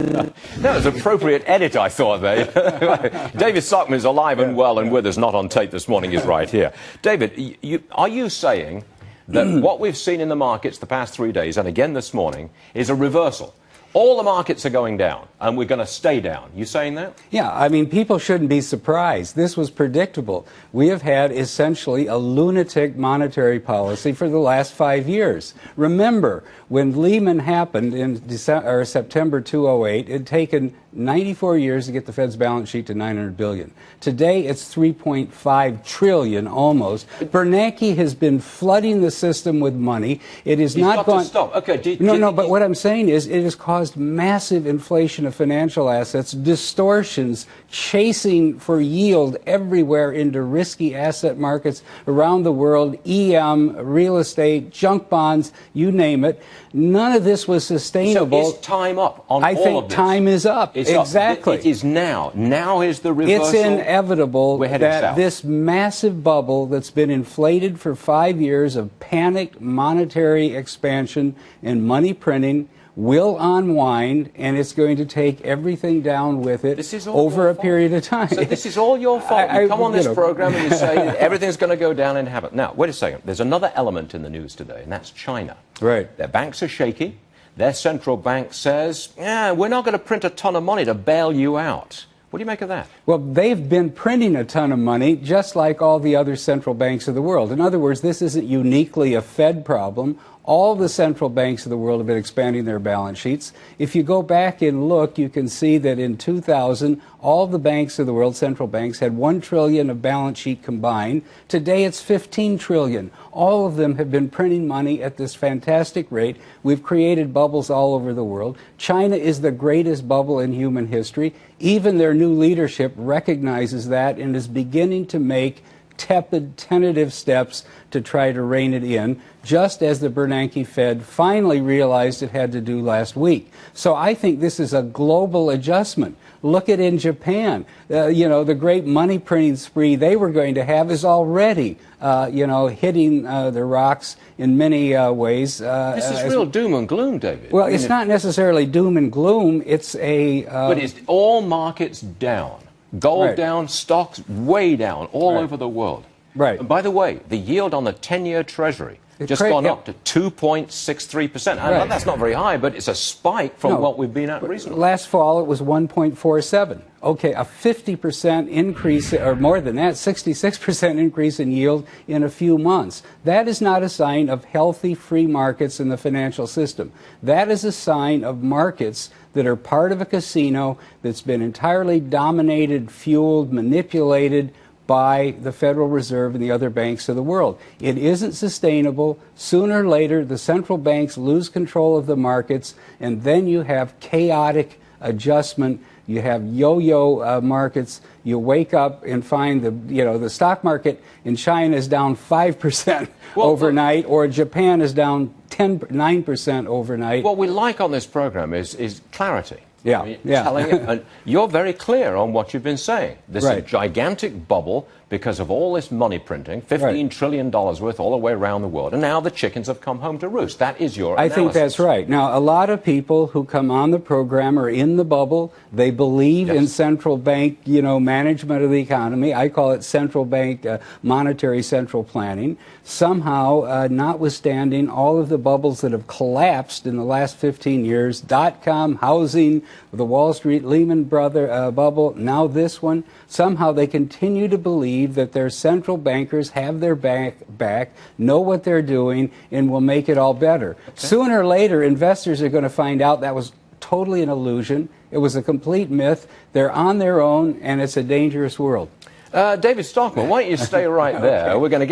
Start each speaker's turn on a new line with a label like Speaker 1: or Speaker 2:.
Speaker 1: That was appropriate edit, I thought, there. David Stockman is alive and well and with us, not on tape this morning. He's right here. David, are you saying that what we've seen in the markets the past 3 days, and again this morning, is a reversal? All the markets are going down, and we're going to stay down. You saying that?
Speaker 2: Yeah, I mean, people shouldn't be surprised. This was predictable. We have had essentially a lunatic monetary policy for the last 5 years. Remember, when Lehman happened in September 2008, it had taken 94 years to get the Fed's balance sheet to $900 billion. Today, it's $3.5 trillion almost. Bernanke has been flooding the system with money. It is not going
Speaker 1: to stop. Okay.
Speaker 2: But what I'm saying is it has caused massive inflation of financial assets, distortions, chasing for yield everywhere into risky asset markets around the world, EM, real estate, junk bonds, you name it. None of this was sustainable.
Speaker 1: So is time up on all of this?
Speaker 2: I think time is up. Exactly.
Speaker 1: It is now. Now is the reversal.
Speaker 2: It's inevitable that this massive bubble that's been inflated for 5 years of panicked monetary expansion and money printing will unwind, and it's going to take everything down with it over a period of time.
Speaker 1: So this is all your fault. You come on this program and you say everything's going to go down in heaven. Now, wait a second. There's another element in the news today, and that's China.
Speaker 2: Right.
Speaker 1: Their banks are shaky. Their central bank says, yeah, we're not going to print a ton of money to bail you out. What do you make of that?
Speaker 2: Well, they've been printing a ton of money, just like all the other central banks of the world. In other words, this isn't uniquely a Fed problem. All the central banks of the world have been expanding their balance sheets. If you go back and look, you can see that in 2000, all the banks of the world, central banks, had $1 trillion of balance sheet combined. Today, it's $15 trillion. All of them have been printing money at this fantastic rate. We've created bubbles all over the world. China is the greatest bubble in human history. Even their new leadership recognizes that and is beginning to make tepid, tentative steps to try to rein it in, just as the Bernanke Fed finally realized it had to do last week. So I think this is a global adjustment. Look at in Japan. The great money printing spree they were going to have is already, hitting the rocks in many ways.
Speaker 1: This is real doom and gloom, David.
Speaker 2: Well, it's not necessarily doom and gloom. It's a...
Speaker 1: but it's all markets down. Gold down, stocks way down all over the world.
Speaker 2: Right.
Speaker 1: And by the way, the yield on the 10-year Treasury just gone up to 2.63%. Right. That's not very high, but it's a spike from what we've been at recently.
Speaker 2: Last fall, it was 1.47. Okay, a 50% increase, or more than that, 66% increase in yield in a few months. That is not a sign of healthy free markets in the financial system. That is a sign of markets that are part of a casino that's been entirely dominated, fueled, manipulated by the Federal Reserve and the other banks of the world. It isn't sustainable. Sooner or later, the central banks lose control of the markets, and then you have chaotic adjustment. You have yo-yo markets. You wake up and find the stock market in China is down 5% overnight, or Japan is down 9% overnight.
Speaker 1: What we like on this program is clarity.
Speaker 2: Yeah,
Speaker 1: telling it, and you're very clear on what you've been saying. This is a gigantic bubble because of all this money printing, $15 trillion worth all the way around the world, and now the chickens have come home to roost. That is your analysis.
Speaker 2: I think that's right. Now, a lot of people who come on the program are in the bubble. They believe in central bank, management of the economy. I call it central bank monetary central planning. Somehow, notwithstanding all of the bubbles that have collapsed in the last 15 years, dot-com, housing, the Wall Street Lehman bubble, now this one, somehow they continue to believe that their central bankers have their back, know what they're doing, and will make it all better. Sooner or later, investors are going to find out that was totally an illusion. It was a complete myth. They're on their own, and it's a dangerous world.
Speaker 1: David Stockman, why don't you stay right there? We're going to get